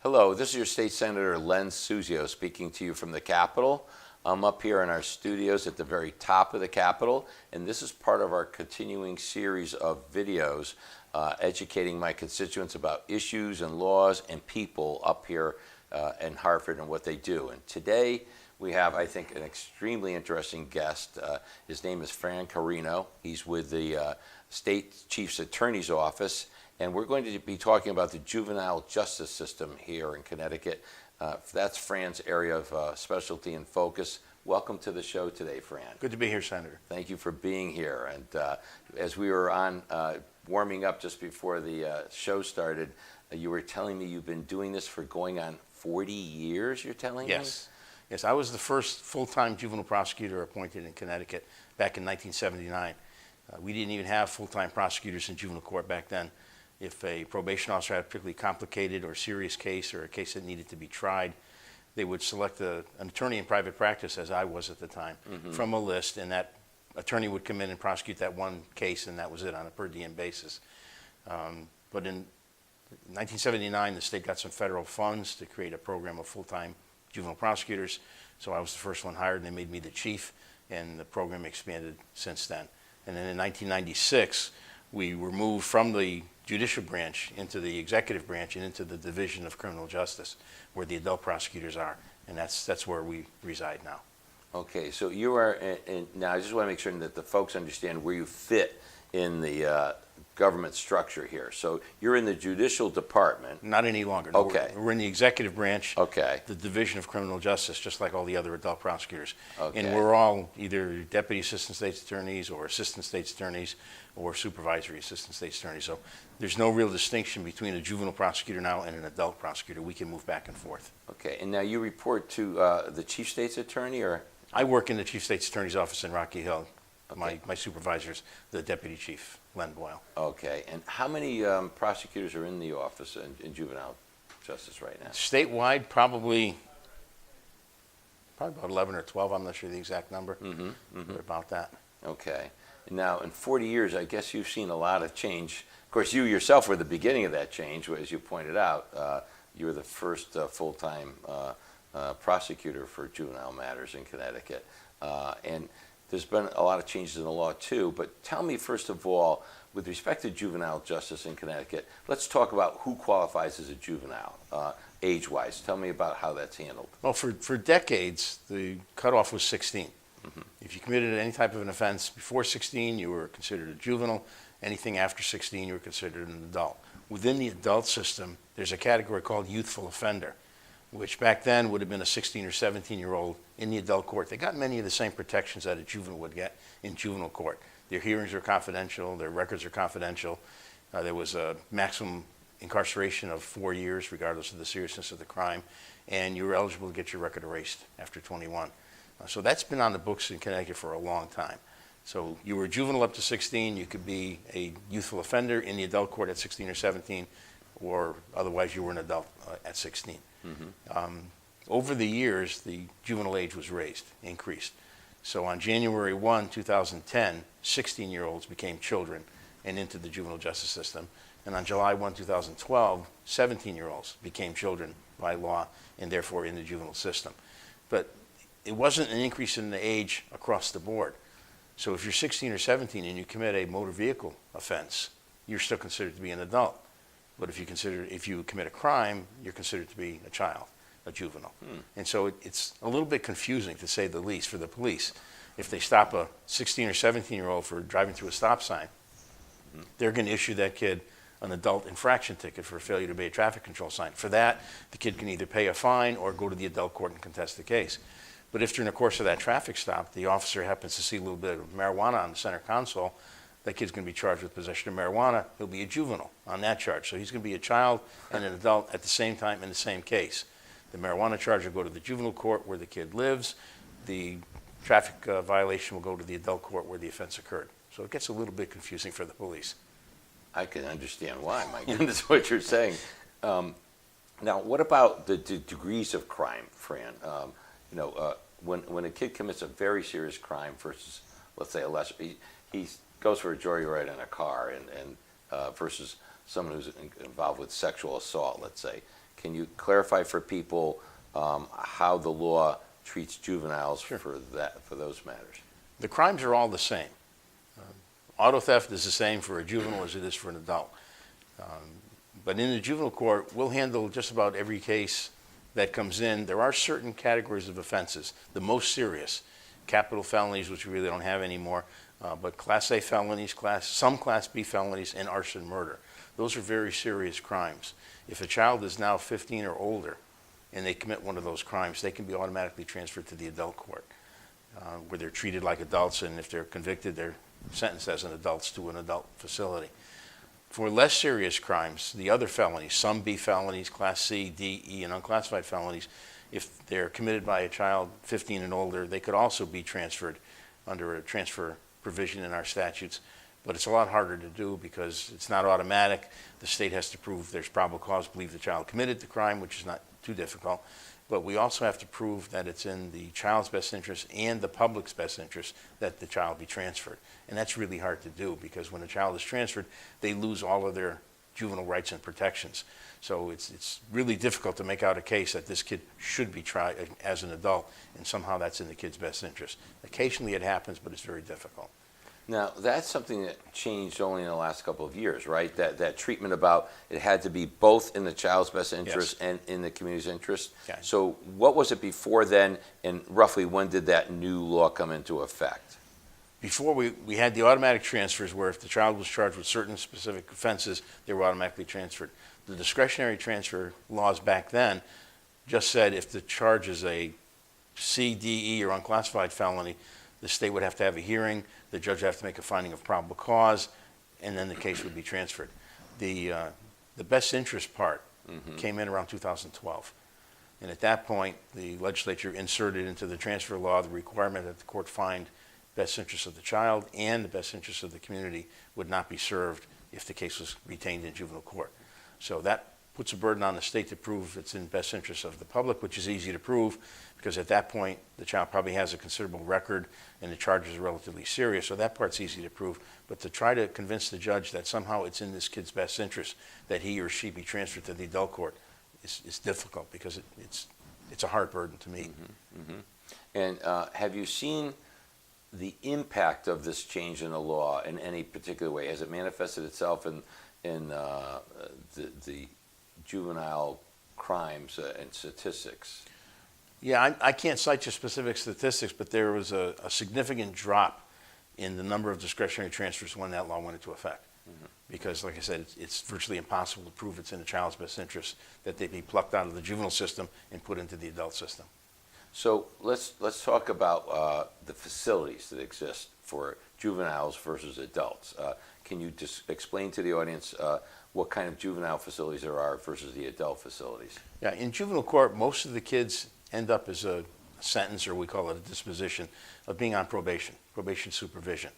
Hello, this is your State Senator Len Suzio speaking to you from the Capitol. I'm up here in our studios at the very top of the Capitol, and this is part of our continuing series of videos educating my constituents about issues and laws and people up here in Hartford and what they do. And today we have, I think, an extremely interesting guest. His name is Fran Carino. He's with the State Chief's Attorney's Office. And we're going to be talking about the juvenile justice system here in Connecticut. That's Fran's area of specialty and focus. Welcome to the show today, Fran. Good to be here, Senator. Thank you for being here. And as we were on warming up just before the show started, you were telling me you've been doing this for going on 40 years, you're telling me? Yes, I was the first full-time juvenile prosecutor appointed in Connecticut back in 1979. We didn't even have full-time prosecutors in juvenile court back then. If a probation officer had a particularly complicated or serious case or a case that needed to be tried, they would select an attorney in private practice, as I was at the time, from a list, and that attorney would come in and prosecute that one case, and that was it on a per diem basis. But in 1979, the state got some federal funds to create a program of full-time juvenile prosecutors, so I was the first one hired, and they made me the chief, and the program expanded since then. And then in 1996, we were moved from the judicial branch into the executive branch and into the Division of Criminal Justice, where the adult prosecutors are, and that's where we reside now. Okay, so you are, now I just want to make sure that the folks understand where you fit in the government structure here. So you're in the judicial department. Not any longer. No, okay. We're in the executive branch, okay, the Division of Criminal Justice, just like all the other adult prosecutors. Okay. And we're all either deputy assistant state's attorneys or assistant state's attorneys or supervisory assistant state's attorneys. So there's no real distinction between a juvenile prosecutor now and an adult prosecutor. We can move back and forth. Okay, and now you report to the chief state's attorney, or? I work in the chief state's attorney's office in Rocky Hill. Okay. My supervisor's the deputy chief, Len Boyle. Okay, and how many prosecutors are in the office in juvenile justice right now? Statewide, probably about 11 or 12. I'm not sure the exact number, but about that. Okay. Now, in 40 years, I guess you've seen a lot of change. Of course, you yourself were the beginning of that change, as you pointed out. You were the first full-time prosecutor for juvenile matters in Connecticut. And there's been a lot of changes in the law, too. But tell me, first of all, with respect to juvenile justice in Connecticut, let's talk about who qualifies as a juvenile, age-wise. Tell me about how that's handled. Well, for decades, the cutoff was 16. If you committed any type of an offense before 16, you were considered a juvenile. Anything after 16, you were considered an adult. Within the adult system, there's a category called youthful offender, which back then would have been a 16 or 17-year-old in the adult court. They got many of the same protections that a juvenile would get in juvenile court. Their hearings are confidential, their records are confidential. There was a maximum incarceration of 4 years, regardless of the seriousness of the crime, and you were eligible to get your record erased after 21. So that's been on the books in Connecticut for a long time. So you were a juvenile up to 16, you could be a youthful offender in the adult court at 16 or 17, or otherwise you were an adult at 16. Over the years, the juvenile age was increased. So on January 1, 2010, 16-year-olds became children and into the juvenile justice system. And on July 1, 2012, 17-year-olds became children by law and therefore in the juvenile system. But it wasn't an increase in the age across the board. So if you're 16 or 17 and you commit a motor vehicle offense, you're still considered to be an adult. But if you commit a crime, you're considered to be a child, a juvenile. And so it's a little bit confusing, to say the least, for the police. If they stop a 16 or 17-year-old for driving through a stop sign, they're going to issue that kid an adult infraction ticket for failure to obey a traffic control sign. For that, the kid can either pay a fine or go to the adult court and contest the case. But if during the course of that traffic stop, the officer happens to see a little bit of marijuana on the center console, that kid's going to be charged with possession of marijuana. He'll be a juvenile on that charge. So he's going to be a child and an adult at the same time in the same case. The marijuana charge will go to the juvenile court where the kid lives. The traffic violation will go to the adult court where the offense occurred. So it gets a little bit confusing for the police. I can understand why, my goodness, what you're saying. Now, what about the degrees of crime, Fran? When a kid commits a very serious crime versus, let's say, a lesser, he goes for a joyride in a car, and versus someone who's involved with sexual assault, let's say, Can you clarify for people how the law treats juveniles Sure. for those matters? The crimes are all the same. Auto theft is the same for a juvenile as it is for an adult. But in the juvenile court, we'll handle just about every case that comes in. There are certain categories of offenses, the most serious, capital felonies, which we really don't have anymore, but Class A felonies, some Class B felonies, and arson murder. Those are very serious crimes. If a child is now 15 or older and they commit one of those crimes, they can be automatically transferred to the adult court, where they're treated like adults, and if they're convicted, they're sentenced as an adults to an adult facility. For less serious crimes, the other felonies, some B felonies, Class C, D, E, and unclassified felonies, if they're committed by a child 15 and older, they could also be transferred under a transfer provision in our statutes. But it's a lot harder to do because it's not automatic. The state has to prove there's probable cause to believe the child committed the crime, which is not too difficult. But we also have to prove that it's in the child's best interest and the public's best interest that the child be transferred. And that's really hard to do because when a child is transferred, they lose all of their juvenile rights and protections. So it's really difficult to make out a case that this kid should be tried as an adult, and somehow that's in the kid's best interest. Occasionally it happens, but it's very difficult. Now, that's something that changed only in the last couple of years, right? That treatment about it had to be both in the child's best interest and in the community's interest. Okay. So what was it before then, and roughly when did that new law come into effect? Before we had the automatic transfers where if the child was charged with certain specific offenses, they were automatically transferred. The discretionary transfer laws back then just said if the charge is a C, D, E, or unclassified felony, the state would have to have a hearing, the judge would have to make a finding of probable cause, and then the case would be transferred. The best interest part came in around 2012. And at that point, the legislature inserted into the transfer law the requirement that the court find best interests of the child and the best interests of the community would not be served if the case was retained in juvenile court. So that puts a burden on the state to prove it's in best interest of the public, which is easy to prove because at that point the child probably has a considerable record and the charges are relatively serious, so that part's easy to prove. But to try to convince the judge that somehow it's in this kid's best interest that he or she be transferred to the adult court is difficult because it's a hard burden to meet. And have you seen the impact of this change in the law in any particular way? Has it manifested itself in the juvenile crimes and statistics? Yeah, I can't cite you specific statistics, but there was a significant drop in the number of discretionary transfers when that law went into effect. Because, like I said, it's virtually impossible to prove it's in the child's best interest that they be plucked out of the juvenile system and put into the adult system. So let's talk about the facilities that exist for juveniles versus adults. Can you just explain to the audience what kind of juvenile facilities there are versus the adult facilities? Yeah, in juvenile court, most of the kids end up as a sentence, or we call it a disposition, of being on probation supervision.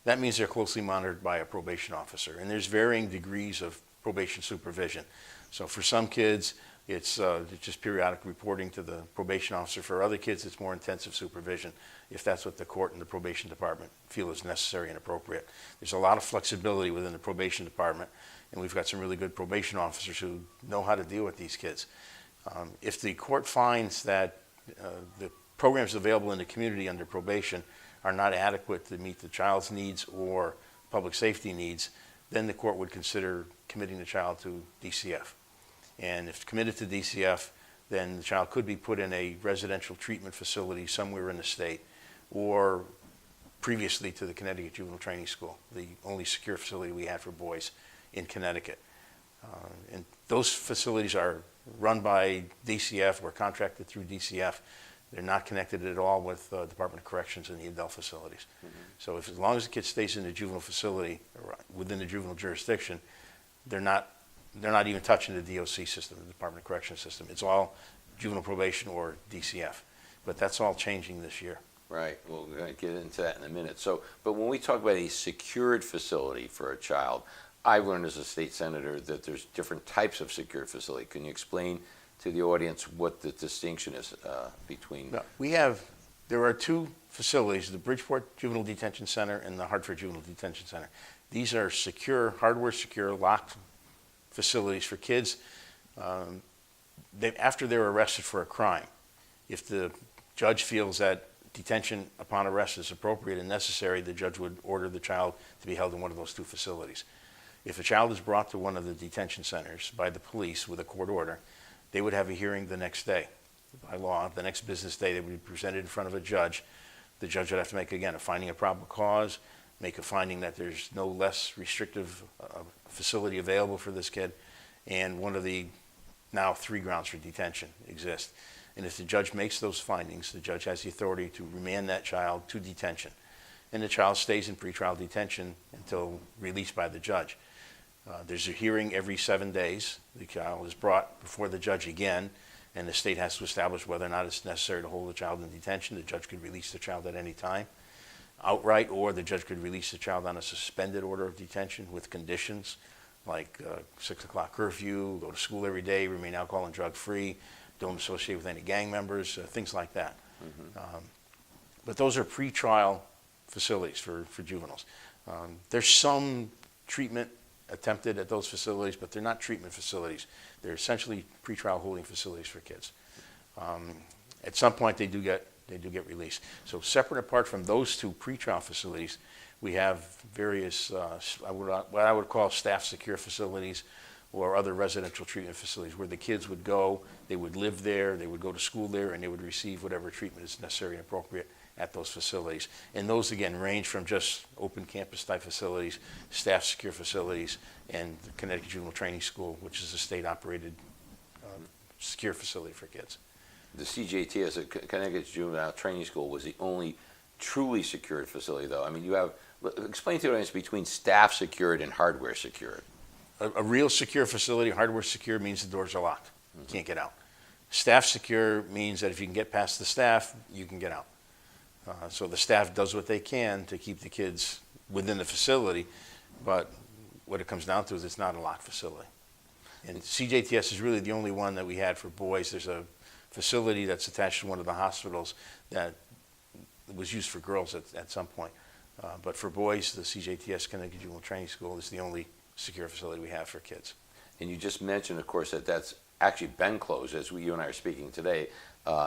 That means they're closely monitored by a probation officer, and there's varying degrees of probation supervision. So for some kids, it's just periodic reporting to the probation officer. For other kids, it's more intensive supervision, if that's what the court and the probation department feel is necessary and appropriate. There's a lot of flexibility within the probation department, and we've got some really good probation officers who know how to deal with these kids. If the court finds that the programs available in the community under probation are not adequate to meet the child's needs or public safety needs, then the court would consider committing the child to DCF. And if committed to DCF, then the child could be put in a residential treatment facility somewhere in the state, or previously to the Connecticut Juvenile Training School, the only secure facility we had for boys in Connecticut. And those facilities are run by DCF or contracted through DCF. They're not connected at all with the Department of Corrections and the adult facilities. So as long as the kid stays in the juvenile facility or within the juvenile jurisdiction, they're not even touching the DOC system, the Department of Corrections system. It's all juvenile probation or DCF. But that's all changing this year. Right. Well, we're going to get into that in a minute. So, but when we talk about a secured facility for a child, I've learned as a state senator that there's different types of secured facility. Can you explain to the audience what the distinction is between? No, there are two facilities, the Bridgeport Juvenile Detention Center and the Hartford Juvenile Detention Center. These are secure, hardware secure, locked facilities for kids. after they're arrested for a crime, if the judge feels that detention upon arrest is appropriate and necessary, the judge would order the child to be held in one of those two facilities. If a child is brought to one of the detention centers by the police with a court order, they would have a hearing the next day. By law, the next business day, they would be presented in front of a judge. The judge would have to make, again, a finding of probable cause, make a finding that there's no less restrictive facility available for this kid, and one of the now 3 grounds for detention exist. And if the judge makes those findings, the judge has the authority to remand that child to detention. And the child stays in pretrial detention until released by the judge. There's a hearing every 7 days. The child is brought before the judge again, and the state has to establish whether or not it's necessary to hold the child in detention. The judge could release the child at any time, outright, or the judge could release the child on a suspended order of detention with conditions like 6 o'clock curfew, go to school every day, remain alcohol and drug free, don't associate with any gang members, things like that. But those are pretrial facilities for juveniles. There's some treatment attempted at those facilities, but they're not treatment facilities. They're essentially pretrial holding facilities for kids. At some point, they do get released. So separate apart from those two pretrial facilities, we have various what I would call staff secure facilities or other residential treatment facilities where the kids would go, they would live there, they would go to school there, and they would receive whatever treatment is necessary and appropriate at those facilities. And those, again, range from just open campus type facilities, staff secure facilities, and the Connecticut Juvenile Training School, which is a state-operated secure facility for kids. The CJTS, the Connecticut Juvenile Training School, was the only truly secured facility, though. I mean, you have, explain to the audience between staff secured and hardware secured. A real secure facility, hardware secure, means the doors are locked. You can't get out. Staff secure means that if you can get past the staff, you can get out. So the staff does what they can to keep the kids within the facility, but what it comes down to is it's not a locked facility. And CJTS is really the only one that we had for boys. There's a facility that's attached to one of the hospitals that was used for girls at some point. But for boys, the CJTS, Connecticut Juvenile Training School, is the only secure facility we have for kids. And you just mentioned, of course, that that's actually been closed as you and I are speaking today.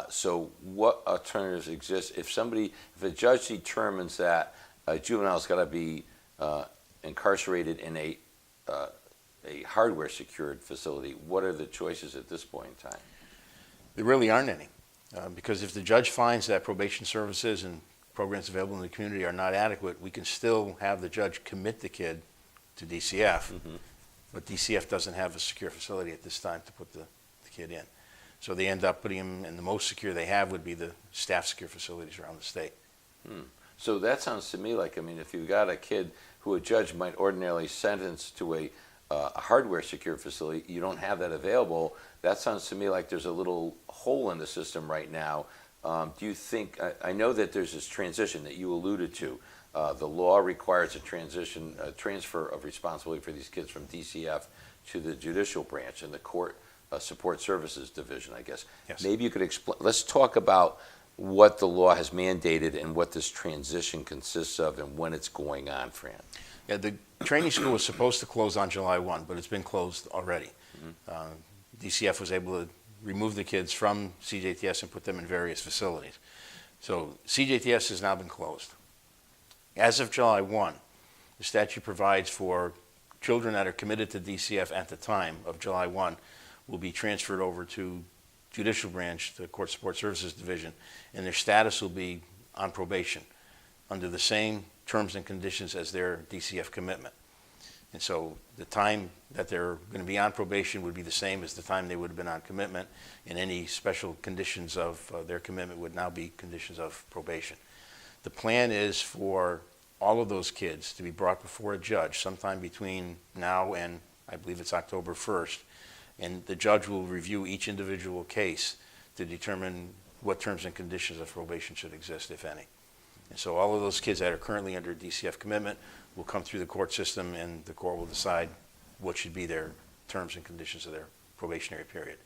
So what alternatives exist if a judge determines that a juvenile's got to be incarcerated in a hardware secured facility? What are the choices at this point in time? There really aren't any, because if the judge finds that probation services and programs available in the community are not adequate, we can still have the judge commit the kid to DCF, but DCF doesn't have a secure facility at this time to put the kid in. So they end up putting him in the most secure they have would be the staff secure facilities around the state. So that sounds to me like, I mean, if you've got a kid who a judge might ordinarily sentence to a hardware secure facility, you don't have that available. That sounds to me like there's a little hole in the system right now. Do you think, I know that there's this transition that you alluded to. The law requires a transfer of responsibility for these kids from DCF to the judicial branch and the court support services division, I guess. Yes. Maybe you could explain, let's talk about what the law has mandated and what this transition consists of and when it's going on, Fran. Yeah, the training school was supposed to close on July 1, but it's been closed already. DCF was able to remove the kids from CJTS and put them in various facilities. So CJTS has now been closed. As of July 1, the statute provides for children that are committed to DCF at the time of July 1 will be transferred over to judicial branch, the Court Support Services Division, and their status will be on probation under the same terms and conditions as their DCF commitment. And so the time that they're going to be on probation would be the same as the time they would have been on commitment, and any special conditions of their commitment would now be conditions of probation. The plan is for all of those kids to be brought before a judge sometime between now and I believe it's October 1st, and the judge will review each individual case to determine what terms and conditions of probation should exist, if any. And so all of those kids that are currently under DCF commitment will come through the court system, and the court will decide what should be their terms and conditions of their probationary period.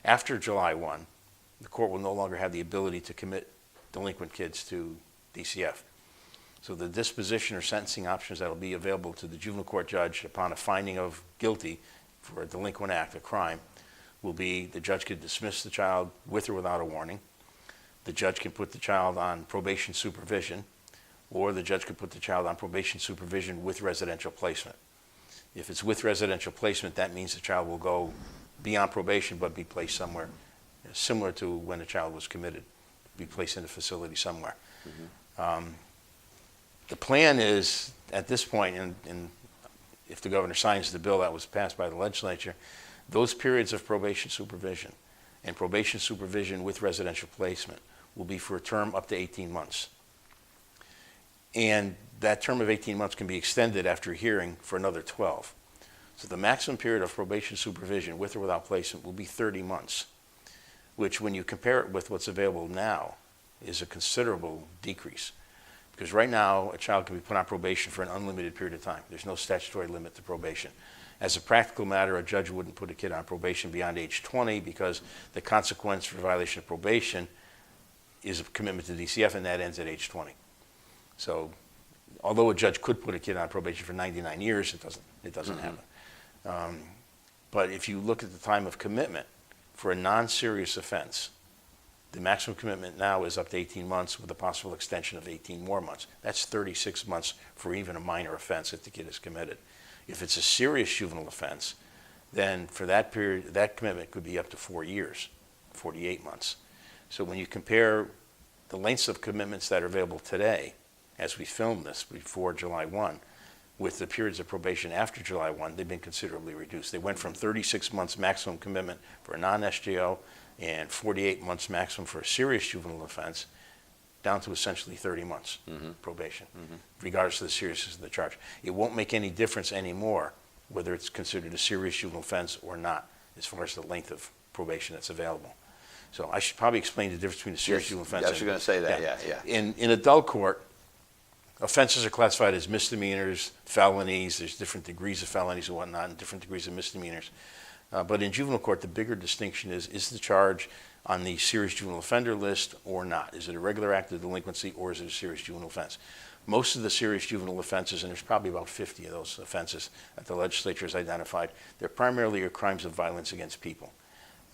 After July 1, the court will no longer have the ability to commit delinquent kids to DCF. So the disposition or sentencing options that will be available to the juvenile court judge upon a finding of guilty for a delinquent act, a crime, will be the judge could dismiss the child with or without a warning. The judge can put the child on probation supervision, or the judge could put the child on probation supervision with residential placement. If it's with residential placement, that means the child will go be on probation but be placed somewhere, similar to when the child was committed, be placed in a facility somewhere. The plan is, at this point, and if the governor signs the bill that was passed by the legislature, those periods of probation supervision and probation supervision with residential placement will be for a term up to 18 months. And that term of 18 months can be extended after a hearing for another 12. So the maximum period of probation supervision with or without placement will be 30 months, which when you compare it with what's available now is a considerable decrease. Because right now, a child can be put on probation for an unlimited period of time. There's no statutory limit to probation. As a practical matter, a judge wouldn't put a kid on probation beyond age 20 because the consequence for violation of probation is a commitment to DCF, and that ends at age 20. So although a judge could put a kid on probation for 99 years, it doesn't happen. But if you look at the time of commitment for a non-serious offense, the maximum commitment now is up to 18 months with a possible extension of 18 more months. That's 36 months for even a minor offense if the kid is committed. If it's a serious juvenile offense, then for that period, that commitment could be up to 4 years, 48 months. So when you compare the lengths of commitments that are available today, as we filmed this before July 1, with the periods of probation after July 1, they've been considerably reduced. They went from 36 months maximum commitment for a non-SJO and 48 months maximum for a serious juvenile offense, down to essentially 30 months probation, regardless of the seriousness of the charge. It won't make any difference anymore whether it's considered a serious juvenile offense or not, as far as the length of probation that's available. So I should probably explain the difference between a serious juvenile offense. I was going to say that, yeah. In adult court, offenses are classified as misdemeanors, felonies. There's different degrees of felonies and whatnot, and different degrees of misdemeanors. But in juvenile court, the bigger distinction is the charge on the serious juvenile offender list or not? Is it a regular act of delinquency or is it a serious juvenile offense? Most of the serious juvenile offenses, and there's probably about 50 of those offenses that the legislature has identified, they're primarily crimes of violence against people.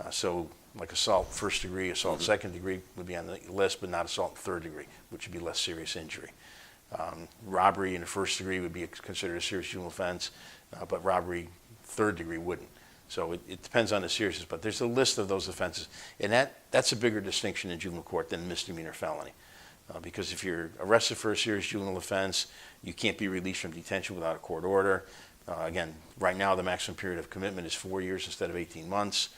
So like assault first degree, assault second degree would be on the list, but not assault third degree, which would be less serious injury. Robbery in the first degree would be considered a serious juvenile offense, but robbery third degree wouldn't. So it depends on the seriousness, but there's a list of those offenses. And that's a bigger distinction in juvenile court than misdemeanor felony. Because if you're arrested for a serious juvenile offense, you can't be released from detention without a court order. Again, right now the maximum period of commitment is 4 years instead of 18 months.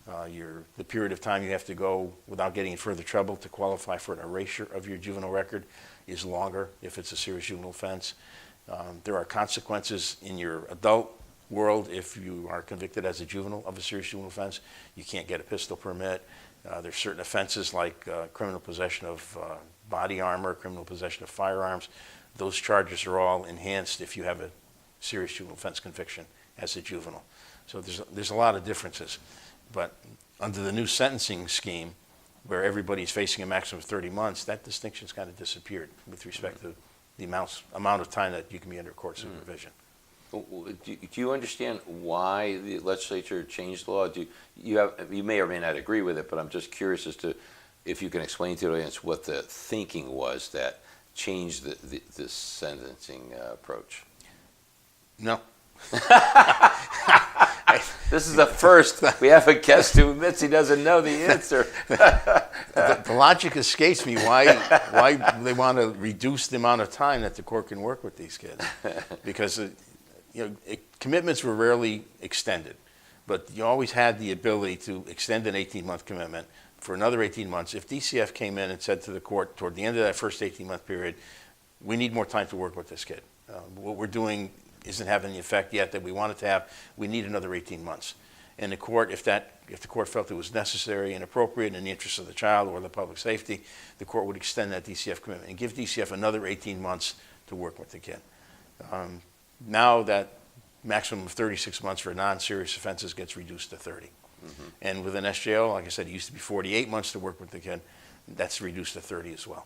The period of time you have to go without getting in further trouble to qualify for an erasure of your juvenile record is longer if it's a serious juvenile offense. There are consequences in your adult world if you are convicted as a juvenile of a serious juvenile offense. You can't get a pistol permit. There's certain offenses like criminal possession of body armor, criminal possession of firearms. Those charges are all enhanced if you have a serious juvenile offense conviction as a juvenile. So there's a lot of differences. But under the new sentencing scheme, where everybody's facing a maximum of 30 months, that distinction's kind of disappeared with respect to the amount of time that you can be under court supervision. Do you understand why the legislature changed the law? You may or may not agree with it, but I'm just curious as to if you can explain to the audience what the thinking was that changed the sentencing approach. No. This is the first. We have a guest who admits he doesn't know the answer. The logic escapes me why they want to reduce the amount of time that the court can work with these kids. Because commitments were rarely extended, but you always had the ability to extend an 18-month commitment for another 18 months. If DCF came in and said to the court toward the end of that first 18-month period, we need more time to work with this kid. What we're doing isn't having the effect yet that we want it to have. We need another 18 months. And the court, if the court felt it was necessary and appropriate in the interest of the child or the public safety, the court would extend that DCF commitment and give DCF another 18 months to work with the kid. Now that maximum of 36 months for non-serious offenses gets reduced to 30. And with an SJO, like I said, it used to be 48 months to work with the kid. That's reduced to 30 as well.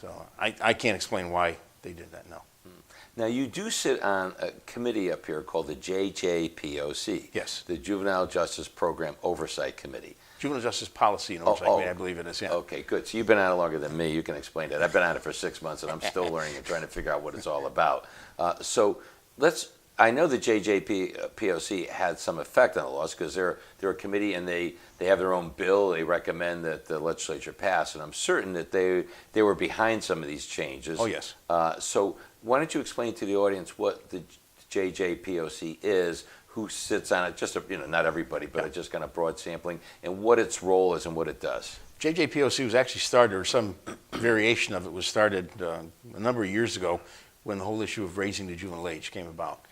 So I can't explain why they did that, no. Now, you do sit on a committee up here called the JJPOC. Yes. The Juvenile Justice Program Oversight Committee. Juvenile Justice Policy and Oversight Committee, I believe it is, yeah. Okay, good. So you've been on it longer than me. You can explain that. I've been on it for 6 months, and I'm still learning and trying to figure out what it's all about. I know the JJPOC had some effect on the laws because they're a committee and they have their own bill. They recommend that the legislature pass, and I'm certain that they were behind some of these changes. Oh, yes. So why don't you explain to the audience what the JJPOC is, who sits on it, just not everybody, but just kind of broad sampling, and what its role is and what it does. JJPOC was actually started, or some variation of it was started a number of years ago when the whole issue of raising the juvenile age came about.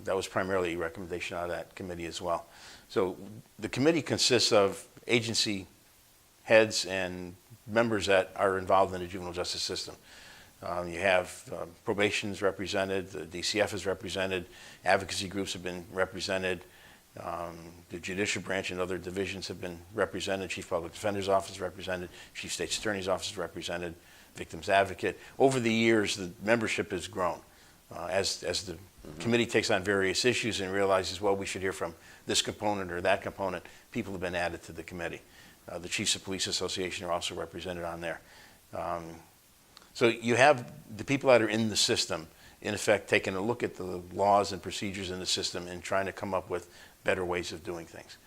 That was primarily a recommendation out of that committee as well. So the committee consists of agency heads and members that are involved in the juvenile justice system. You have probation is represented, the DCF is represented, advocacy groups have been represented, the judicial branch and other divisions have been represented, Chief Public Defender's Office is represented, Chief State's Attorney's Office is represented, Victims Advocate. Over the years, the membership has grown as the committee takes on various issues and realizes, well, we should hear from this component or that component. People have been added to the committee. The Chiefs of Police Association are also represented on there. So you have the people that are in the system, in effect, taking a look at the laws and procedures in the system and trying to come up with better ways of doing things.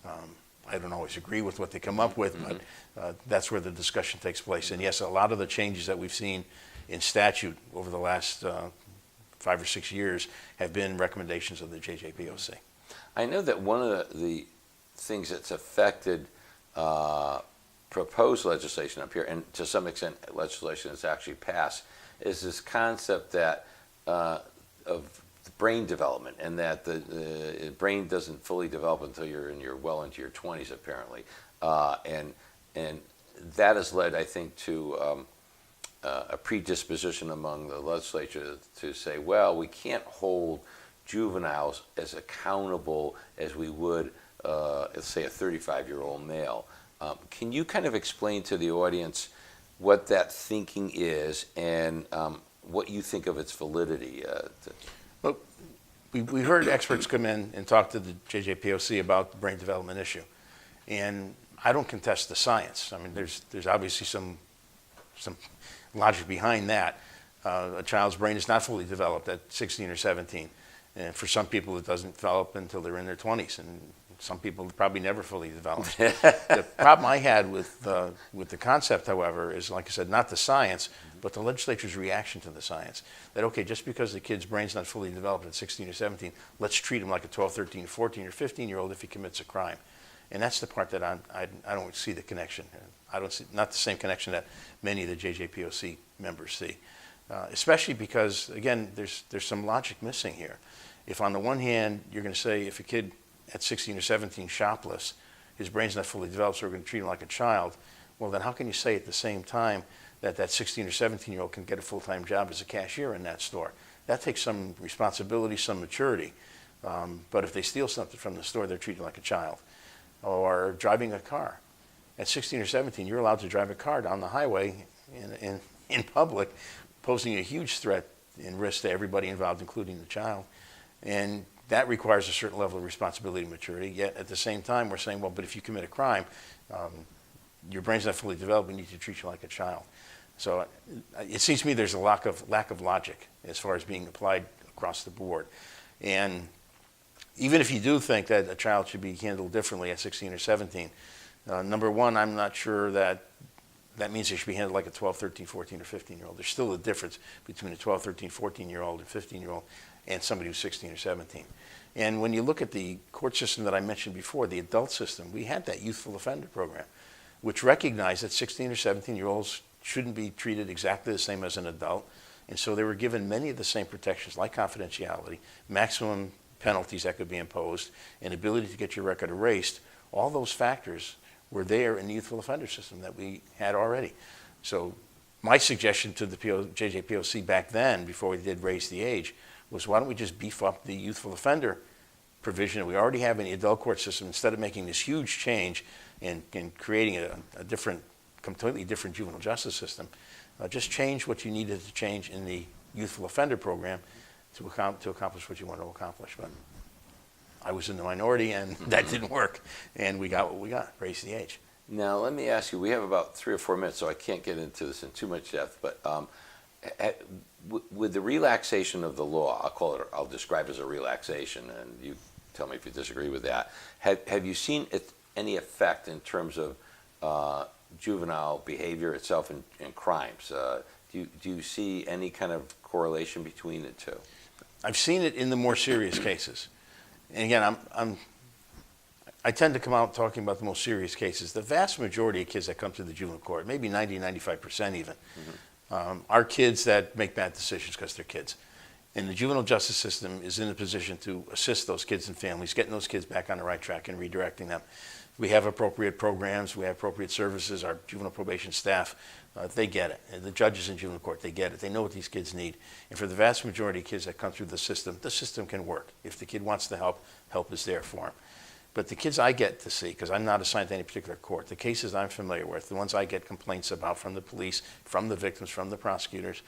I don't always agree with what they come up with, but that's where the discussion takes place. And yes, a lot of the changes that we've seen in statute over the last 5 or 6 years have been recommendations of the JJPOC. I know that one of the things that's affected proposed legislation up here, and to some extent legislation that's actually passed, is this concept that of brain development, and that the brain doesn't fully develop until you're well into your 20s apparently, and that has led, I think, to a predisposition among the legislature to say, well, we can't hold juveniles as accountable as we would, let's say, a 35-year-old male. Can you kind of explain to the audience what that thinking is and what you think of its validity? Well, we heard experts come in and talk to the JJPOC about the brain development issue, and I don't contest the science. I mean, there's obviously some logic behind that. A child's brain is not fully developed at 16 or 17, and for some people it doesn't develop until they're in their 20s, and some people probably never fully developed. The problem I had with the concept, however, is, like I said, not the science, but the legislature's reaction to the science. That, okay, just because the kid's brain's not fully developed at 16 or 17, let's treat him like a 12, 13, 14, or 15-year-old if he commits a crime. And that's the part that I don't see the connection. I don't see, not the same connection that many of the JJPOC members see. Especially because, again, there's some logic missing here. If on the one hand, you're going to say if a kid at 16 or 17 shoplifts, his brain's not fully developed, so we're going to treat him like a child, well, then how can you say at the same time that 16 or 17-year-old can get a full-time job as a cashier in that store? That takes some responsibility, some maturity. But if they steal something from the store, they're treated like a child. Or driving a car. At 16 or 17, you're allowed to drive a car down the highway in public, posing a huge threat and risk to everybody involved, including the child. And that requires a certain level of responsibility and maturity. Yet at the same time, we're saying, well, but if you commit a crime, your brain's not fully developed, we need to treat you like a child. So it seems to me there's a lack of logic as far as being applied across the board. And even if you do think that a child should be handled differently at 16 or 17, number one, I'm not sure that means they should be handled like a 12, 13, 14, or 15-year-old. There's still a difference between a 12, 13, 14-year-old and 15-year-old and somebody who's 16 or 17. And when you look at the court system that I mentioned before, the adult system, we had that youthful offender program, which recognized that 16 or 17-year-olds shouldn't be treated exactly the same as an adult. And so they were given many of the same protections, like confidentiality, maximum penalties that could be imposed, and ability to get your record erased. All those factors were there in the youthful offender system that we had already. So my suggestion to the JJPOC back then, before we did raise the age, was why don't we just beef up the youthful offender provision that we already have in the adult court system, instead of making this huge change and creating a different, completely different juvenile justice system. Just change what you needed to change in the youthful offender program to accomplish what you want to accomplish. But I was in the minority, and that didn't work, and we got what we got, raised the age. Now, let me ask you, we have about 3 or 4 minutes, so I can't get into this in too much depth, but with the relaxation of the law, I'll describe it as a relaxation, and you tell me if you disagree with that. Have you seen any effect in terms of juvenile behavior itself in crimes? Do you see any kind of correlation between the two? I've seen it in the more serious cases. And again, I tend to come out talking about the most serious cases. The vast majority of kids that come to the juvenile court, maybe 90-95% even, are kids that make bad decisions because they're kids. And the juvenile justice system is in a position to assist those kids and families, getting those kids back on the right track and redirecting them. We have appropriate programs, we have appropriate services, our juvenile probation staff, they get it. And the judges in juvenile court, they get it. They know what these kids need. And for the vast majority of kids that come through the system can work. If the kid wants the help is there for him. But the kids I get to see, because I'm not assigned to any particular court, the cases I'm familiar with, the ones I get complaints about from the police, from the victims, from the prosecutors,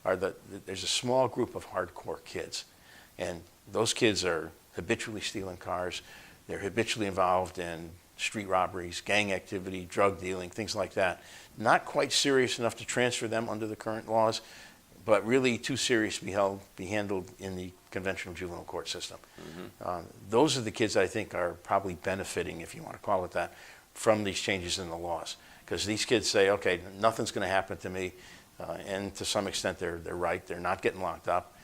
are there's a small group of hardcore kids. And those kids are habitually stealing cars. They're habitually involved in street robberies, gang activity, drug dealing, things like that. Not quite serious enough to transfer them under the current laws, but really too serious to be handled in the conventional juvenile court system. Those are the kids I think are probably benefiting, if you want to call it that, from these changes in the laws. Because these kids say, okay, nothing's going to happen to me, and to some extent they're right. They're not getting locked up.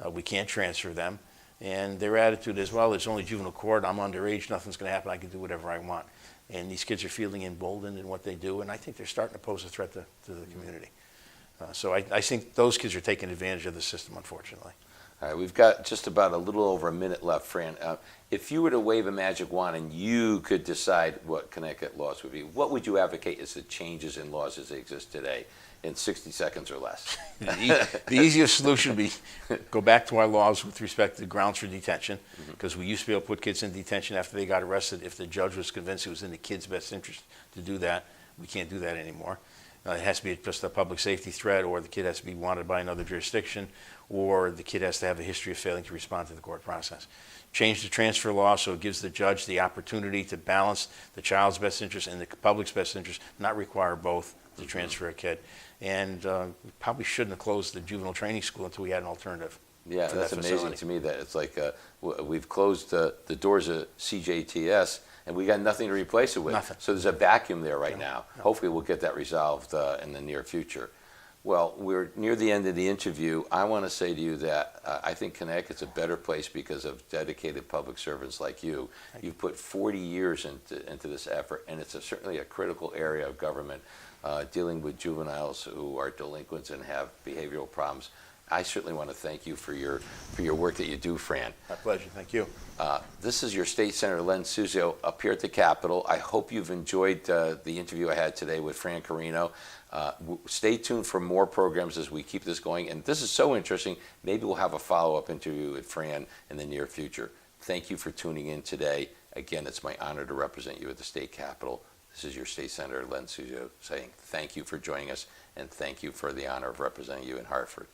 We can't transfer them. And their attitude is, well, it's only juvenile court. I'm underage. Nothing's going to happen. I can do whatever I want. And these kids are feeling emboldened in what they do, and I think they're starting to pose a threat to the community. So I think those kids are taking advantage of the system, unfortunately. All right, we've got just about a little over a minute left, Fran. If you were to wave a magic wand and you could decide what Connecticut laws would be, what would you advocate as the changes in laws as they exist today in 60 seconds or less? The easiest solution would be go back to our laws with respect to grounds for detention, because we used to be able to put kids in detention after they got arrested if the judge was convinced it was in the kid's best interest to do that. We can't do that anymore. It has to be just a public safety threat, or the kid has to be wanted by another jurisdiction, or the kid has to have a history of failing to respond to the court process. Change the transfer law so it gives the judge the opportunity to balance the child's best interest and the public's best interest, not require both to transfer a kid. And we probably shouldn't have closed the juvenile training school until we had an alternative. Yeah, that's amazing to me that it's like we've closed the doors of CJTS and we got nothing to replace it with. Nothing. So there's a vacuum there right now. No. Hopefully we'll get that resolved in the near future. Well, we're near the end of the interview. I want to say to you that I think Connecticut's a better place because of dedicated public servants like you. You've put 40 years into this effort, and it's certainly a critical area of government dealing with juveniles who are delinquents and have behavioral problems. I certainly want to thank you for your work that you do, Fran. My pleasure. Thank you. This is your State Senator Len Suzio up here at the Capitol. I hope you've enjoyed the interview I had today with Fran Carino. Stay tuned for more programs as we keep this going. And this is so interesting. Maybe we'll have a follow-up interview with Fran in the near future. Thank you for tuning in today. Again, it's my honor to represent you at the State Capitol. This is your State Senator Len Suzio saying thank you for joining us, and thank you for the honor of representing you in Hartford.